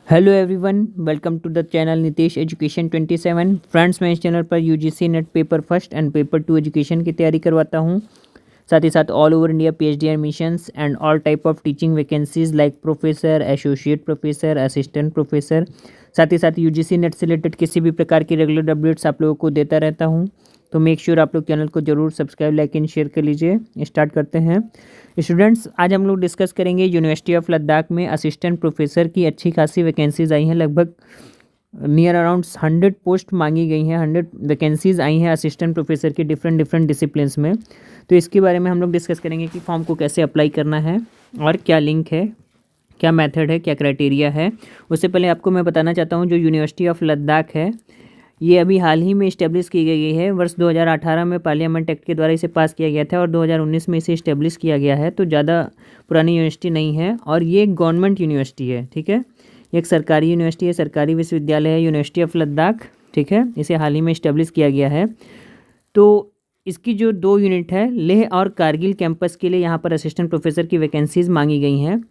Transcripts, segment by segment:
Hello everyone, welcome to the channel Nitesh education 27। Friends, मैं इस चैनल पर UGC NET paper first and paper two education की तैयारी करवाता हूं। साथ ही साथ all over India PhD admissions and all type of teaching vacancies like professor, associate professor, assistant professor. साथ ही साथ यूजीसी नेट से रिलेटेड किसी भी प्रकार की रेगुलर अपडेट्स आप लोगों को देता रहता हूं। तो मेक श्योर आप लोग चैनल को जरूर सब्सक्राइब, लाइक एंड शेयर कर लीजिए। स्टार्ट करते हैं स्टूडेंट्स। आज हम लोग डिस्कस करेंगे यूनिवर्सिटी ऑफ लद्दाख में असिस्टेंट प्रोफेसर की अच्छी खासी वैकेंसीज आई हैं। लगभग नियर अराउंड 100 पोस्ट मांगी गई हैं, 100 वैकेंसीज आई हैं असिस्टेंट प्रोफेसर की डिफरेंट डिसिप्लिन्स में। तो इसके बारे में हम लोग डिस्कस करेंगे कि फॉर्म को कैसे अप्लाई करना है और क्या लिंक है, क्या मेथड है, क्या क्राइटेरिया है। उससे पहले आपको मैं बताना चाहता हूँ, जो यूनिवर्सिटी ऑफ लद्दाख है ये अभी हाल ही में इस्टेब्लिश की गई है। वर्ष 2018 में पार्लियामेंट एक्ट के द्वारा इसे पास किया गया था और 2019 में इसे इस्टेब्लिश किया गया है। तो ज़्यादा पुरानी यूनिवर्सिटी नहीं है और ये एक गवर्नमेंट यूनिवर्सिटी है। ठीक है, ये एक सरकारी यूनिवर्सिटी है, सरकारी विश्वविद्यालय है, यूनिवर्सिटी ऑफ लद्दाख। ठीक है, इसे हाल ही में इस्टेब्लिश किया गया है। तो इसकी जो 2 यूनिट है, लेह और कारगिल कैंपस के लिए यहाँ पर असिस्टेंट प्रोफेसर की वैकेंसीज़ मांगी गई हैं।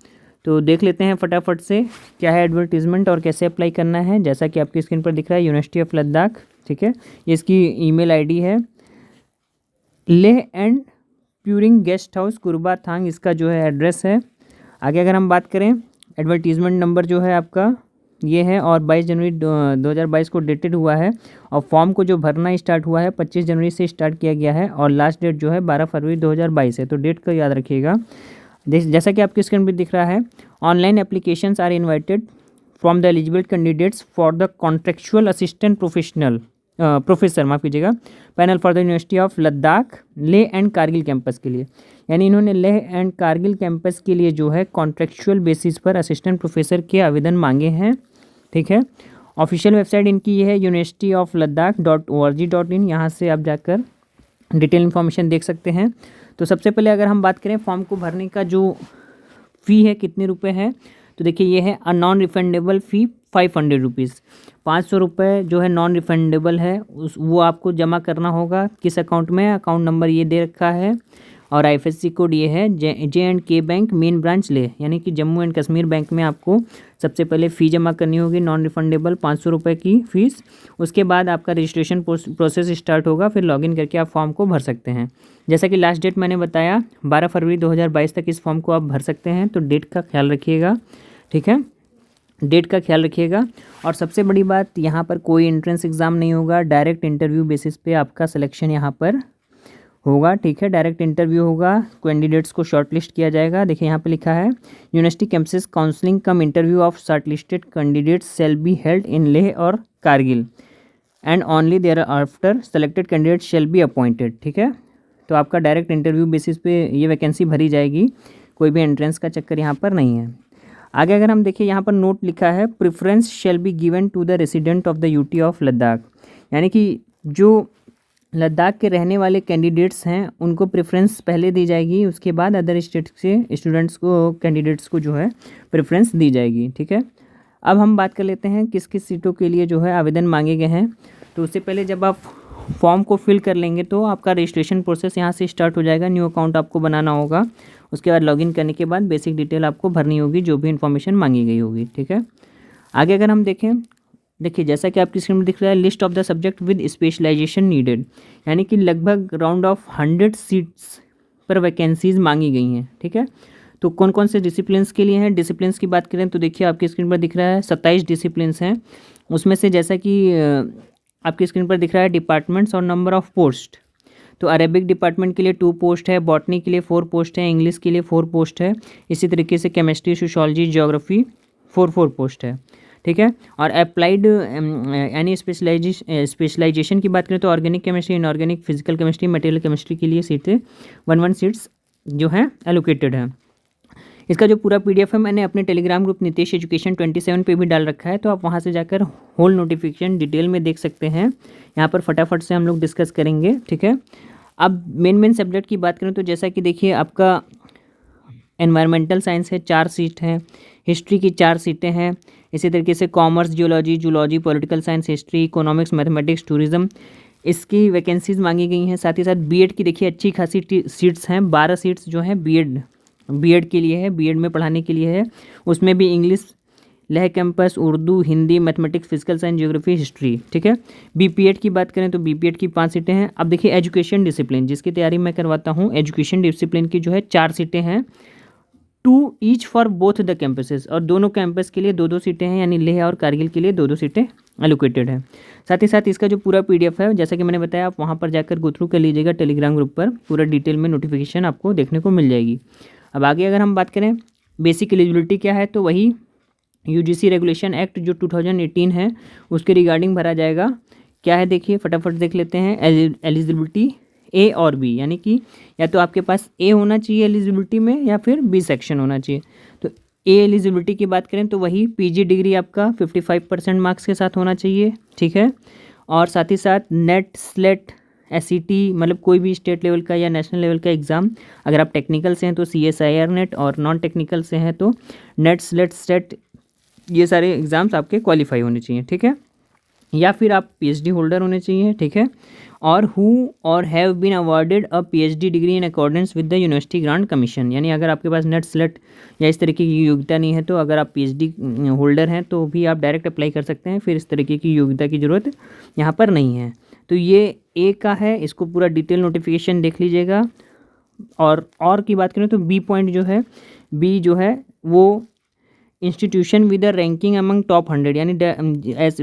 तो देख लेते हैं फटाफट से क्या है एडवर्टीजमेंट और कैसे अप्लाई करना है। जैसा कि आपकी स्क्रीन पर दिख रहा है, यूनिवर्सिटी ऑफ लद्दाख। ठीक है, ये इसकी ईमेल आईडी है। लेह एंड प्यूरिंग गेस्ट हाउस कुरबा थांग इसका जो है एड्रेस है। आगे अगर हम बात करें, एडवर्टीजमेंट नंबर जो है आपका ये है और 22 जनवरी 2022 को डेटेड हुआ है। और फॉर्म को जो भरना स्टार्ट हुआ है 25 जनवरी से स्टार्ट किया गया है और लास्ट डेट जो है 12 फरवरी 2022 है। तो डेट को याद रखिएगा। जैसा कि आपकी स्क्रीन पर दिख रहा है, online applications are invited from the eligible candidates for the contractual assistant professor माफ़ कीजिएगा panel for the university of Ladakh Leh and Kargil campus के लिए। यानी इन्होंने लेह एंड कारगिल कैंपस के लिए जो है कॉन्ट्रेक्चुअल बेसिस पर असिस्टेंट प्रोफेसर के आवेदन मांगे हैं। ठीक है, ऑफिशियल वेबसाइट इनकी ये है universityofladakh.org.in। यहाँ से आप जाकर डिटेल इन्फॉर्मेशन देख सकते हैं। तो सबसे पहले अगर हम बात करें फॉर्म को भरने का जो फ़ी है कितने रुपए है, तो देखिए ये है नॉन रिफंडेबल फ़ी 500 रुपीज़। 500 रुपये जो है नॉन रिफंडेबल है, वो आपको जमा करना होगा। किस अकाउंट में? अकाउंट नंबर ये दे रखा है और आईएफएससी कोड ये है J&K बैंक मेन ब्रांच ले, यानी कि जम्मू एंड कश्मीर बैंक में आपको सबसे पहले फ़ी जमा करनी होगी नॉन रिफंडेबल 500 रुपये की फ़ीस। उसके बाद आपका रजिस्ट्रेशन प्रोसेस स्टार्ट होगा, फिर लॉगिन करके आप फॉर्म को भर सकते हैं। जैसा कि लास्ट डेट मैंने बताया 12 फरवरी 2022 तक इस फॉर्म को आप भर सकते हैं। तो डेट का ख्याल रखिएगा। ठीक है, डेट का ख्याल रखिएगा। और सबसे बड़ी बात, यहाँ पर कोई एंट्रेंस एग्ज़ाम नहीं होगा, डायरेक्ट इंटरव्यू बेसिस पे आपका सिलेक्शन यहाँ पर होगा। ठीक है, डायरेक्ट इंटरव्यू होगा, कैंडिडेट्स को शॉर्टलिस्ट किया जाएगा। देखिए यहाँ पे लिखा है, university campus counselling cum interview of shortlisted candidates shall be held in Leh और Kargil and only thereafter selected candidate shall be appointed. ठीक है, तो आपका डायरेक्ट इंटरव्यू बेसिस पे ये वैकेंसी भरी जाएगी, कोई भी एंट्रेंस का चक्कर यहाँ पर नहीं है। आगे अगर हम देखिए, यहाँ पर नोट लिखा है, preference shall be given to the resident of the UT of Ladakh. यानी कि जो लद्दाख के रहने वाले कैंडिडेट्स हैं उनको प्रेफरेंस पहले दी जाएगी, उसके बाद अदर स्टेट से स्टूडेंट्स को, कैंडिडेट्स को जो है प्रेफरेंस दी जाएगी। ठीक है, अब हम बात कर लेते हैं किस किस सीटों के लिए जो है आवेदन मांगे गए हैं। तो उससे पहले जब आप फॉर्म को फिल कर लेंगे तो आपका रजिस्ट्रेशन प्रोसेस यहाँ से स्टार्ट हो जाएगा। न्यू अकाउंट आपको बनाना होगा, उसके बाद लॉगिन करने के बाद बेसिक डिटेल आपको भरनी होगी, जो भी इन्फॉर्मेशन मांगी गई होगी। ठीक है, आगे अगर हम देखें, देखिए जैसा कि आपकी स्क्रीन में दिख रहा है, list of the subject with specialisation needed, यानी कि लगभग राउंड ऑफ 100 सीट्स पर वैकेंसीज मांगी गई हैं। ठीक है, तो कौन कौन से डिसिप्लिन्स के लिए हैं? डिसिप्लिन्स की बात करें तो देखिए आपकी स्क्रीन पर दिख रहा है 27 डिसिप्लिन्स हैं। उसमें से जैसा कि आपकी स्क्रीन पर दिख रहा है डिपार्टमेंट्स और नंबर ऑफ पोस्ट। तो अरेबिक डिपार्टमेंट के लिए 2 पोस्ट है, बॉटनी के लिए 4 पोस्ट है, इंग्लिश के लिए 4 पोस्ट है, इसी तरीके से केमिस्ट्री, सोशोलॉजी, ज्योग्राफी 4 पोस्ट है। ठीक है, और अप्लाइड यानी स्पेशलाइजेशन की बात करें तो organic chemistry, inorganic, physical chemistry, material chemistry के लिए सीटें 1 सीट्स जो हैं एलोकेटेड हैं। इसका जो पूरा पीडीएफ है मैंने अपने टेलीग्राम ग्रुप नितेश एजुकेशन 27 पे भी डाल रखा है, तो आप वहाँ से जाकर होल नोटिफिकेशन डिटेल में देख सकते हैं। यहाँ पर फटाफट से हम लोग डिस्कस करेंगे। ठीक है, अब मेन सब्जेक्ट की बात करें तो जैसा कि देखिए आपका एनवायरमेंटल साइंस है, 4 सीट हैं, हिस्ट्री की 4 सीटें हैं, इसी तरीके से commerce, geology, zoology, political science, history, economics, mathematics, tourism, इसकी वैकेंसीज मांगी गई हैं। साथ ही साथ बीएड की देखिए अच्छी खासी सीट्स हैं, 12 सीट्स जो हैं बीएड के लिए है, बीएड में पढ़ाने के लिए है। उसमें भी English Leh campus Urdu, Hindi, mathematics, physical science, geography, history, ठीक है। बीपीएड की बात करें तो बीपीएड की 5 सीटें हैं। अब देखिए एजुकेशन डिसिप्लिन जिसकी तैयारी मैं करवाता हूँ, एजुकेशन डिसिप्लिन की जो है 4 सीटें हैं, 2 each for both the campuses, और दोनों कैंपस के लिए 2-2 सीटें हैं, यानी लेह और कारगिल के लिए 2-2 सीटें एलोकेटेड है। साथ ही साथ इसका जो पूरा पीडीएफ है, जैसा कि मैंने बताया, आप वहाँ पर जाकर गो थ्रू कर लीजिएगा टेलीग्राम ग्रुप पर, पूरा डिटेल में नोटिफिकेशन आपको देखने को मिल जाएगी। अब आगे अगर हम बात करें बेसिक एलिजिबिलिटी क्या है, तो वही यूजीसी रेगुलेशन एक्ट जो 2018 है उसके रिगार्डिंग भरा जाएगा। क्या है देखिए, फटाफट देख लेते हैं। एलिजिबिलिटी ए और बी, यानी कि या तो आपके पास ए होना चाहिए एलिजिबिलिटी में या फिर बी सेक्शन होना चाहिए। तो ए एलिजिबिलिटी की बात करें तो वही पीजी डिग्री आपका 55% मार्क्स के साथ होना चाहिए, ठीक है। और साथ ही साथ नेट, स्लेट, एसईटी, मतलब कोई भी स्टेट लेवल का या नेशनल लेवल का एग्ज़ाम, अगर आप टेक्निकल से हैं तो सीएसआईआर नेट, और नॉन टेक्निकल से हैं तो नेट, स्लेट, स्टेट, ये सारे एग्ज़ाम्स आपके क्वालिफाई होने चाहिए, ठीक है। या फिर आप पीएचडी होल्डर होने चाहिए, ठीक है। और हु और have been awarded a PhD degree in accordance with the university grants commission, यानी अगर आपके पास नेट, स्लेट या इस तरीके की योग्यता नहीं है तो अगर आप पीएचडी होल्डर हैं तो भी आप डायरेक्ट अप्लाई कर सकते हैं, फिर इस तरीके की योग्यता की ज़रूरत यहाँ पर नहीं है। तो ये ए का है, इसको पूरा डिटेल नोटिफिकेशन देख लीजिएगा। और की बात करें तो बी पॉइंट जो है, बी जो है वो institution with the ranking among top 100, यानी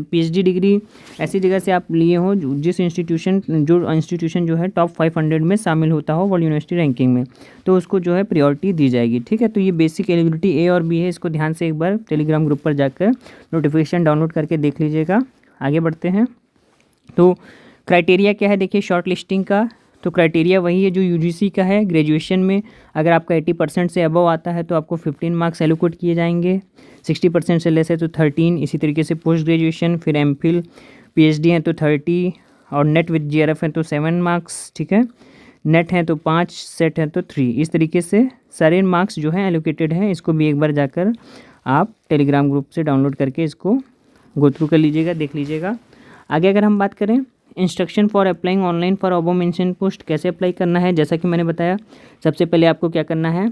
पीएचडी डिग्री ऐसी जगह से आप लिए हो जिस इंस्टीट्यूशन जो है टॉप 500 में शामिल होता हो वर्ल्ड यूनिवर्सिटी रैंकिंग में, तो उसको जो है प्रायोरिटी दी जाएगी, ठीक है। तो ये बेसिक एलिजिबिलिटी ए और बी है, इसको ध्यान से एक बार टेलीग्राम ग्रुप पर जाकर नोटिफिकेशन डाउनलोड करके देख लीजिएगा। आगे बढ़ते हैं। तो क्राइटेरिया क्या है देखिए शॉर्ट लिस्टिंग का, तो क्राइटेरिया वही है जो यूजीसी का है। ग्रेजुएशन में अगर आपका 80% से अबव आता है तो आपको 15 मार्क्स एलोकेट किए जाएंगे, 60% से लेस है तो 13, इसी तरीके से पोस्ट ग्रेजुएशन, फिर एमफिल, पीएचडी हैं तो 30, और नेट विद जीआरएफ है तो 7 मार्क्स, ठीक है। नेट है तो 5, सेट है तो 3, इस तरीके से सारे मार्क्स जो हैं एलोकेटेड हैं। इसको भी एक बार जाकर आप टेलीग्राम ग्रुप से डाउनलोड करके इसको गो थ्रू कर लीजिएगा, देख लीजिएगा। आगे अगर हम बात करें instruction for applying online for above mention post, कैसे अप्लाई करना है, जैसा कि मैंने बताया, सबसे पहले आपको क्या करना है,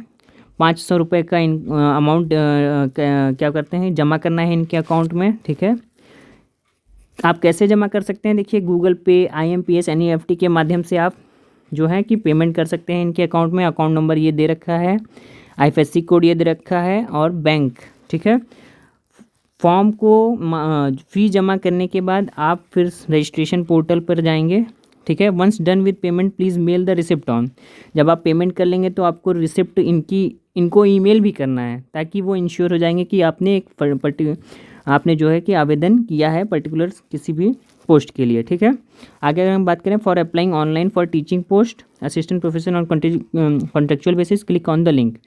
500 रुपये का अमाउंट क्या करते हैं जमा करना है इनके अकाउंट में, ठीक है। आप कैसे जमा कर सकते हैं देखिए, गूगल पे, IMPS, NEFT के माध्यम से आप जो है कि पेमेंट कर सकते हैं इनके अकाउंट में। अकाउंट नंबर ये दे रखा है, IFSC कोड ये दे रखा है, और बैंक, ठीक है। फॉर्म को फ़ी जमा करने के बाद आप फिर रजिस्ट्रेशन पोर्टल पर जाएंगे, ठीक है। Once done with payment please mail the receipt on, जब आप पेमेंट कर लेंगे तो आपको रिसिप्ट इनको ईमेल भी करना है, ताकि वो इंश्योर हो जाएंगे कि आपने आपने जो है कि आवेदन किया है पर्टिकुलर किसी भी पोस्ट के लिए, ठीक है। आगे अगर हम बात करें for applying online for teaching post, assistant professor on contractual basis, click on the link.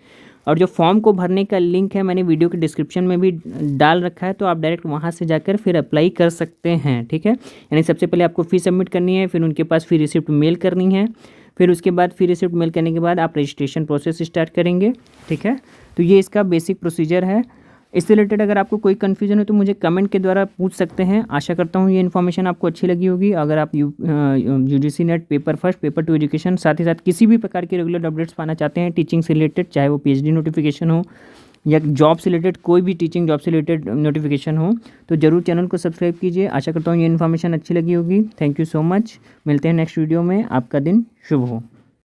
और जो फॉर्म को भरने का लिंक है मैंने वीडियो के डिस्क्रिप्शन में भी डाल रखा है, तो आप डायरेक्ट वहाँ से जाकर फिर अप्लाई कर सकते हैं, ठीक है। यानी सबसे पहले आपको फ़ी सबमिट करनी है, फिर उनके पास फ़ी रिसिप्ट मेल करनी है, फिर उसके बाद फ़ी रिसिप्ट मेल करने के बाद आप रजिस्ट्रेशन प्रोसेस स्टार्ट करेंगे, ठीक है। तो ये इसका बेसिक प्रोसीजर है। इससे रिलेटेड अगर आपको कोई कन्फ्यूजन हो तो मुझे कमेंट के द्वारा पूछ सकते हैं। आशा करता हूँ ये इन्फॉर्मेशन आपको अच्छी लगी होगी। अगर आप UGC NET paper first, paper two education, साथ ही साथ किसी भी प्रकार के रेगुलर अपडेट्स पाना चाहते हैं टीचिंग से रिलेटेड, चाहे वो पीएचडी नोटिफिकेशन हो या जॉब से रिलेटेड, कोई भी टीचिंग जॉब से रिलेटेड नोटिफिकेशन हो, तो ज़रूर चैनल को सब्सक्राइब कीजिए। आशा करता हूँ ये इन्फॉर्मेशन अच्छी लगी होगी। Thank you so much. मिलते हैं नेक्स्ट वीडियो में। आपका दिन शुभ हो।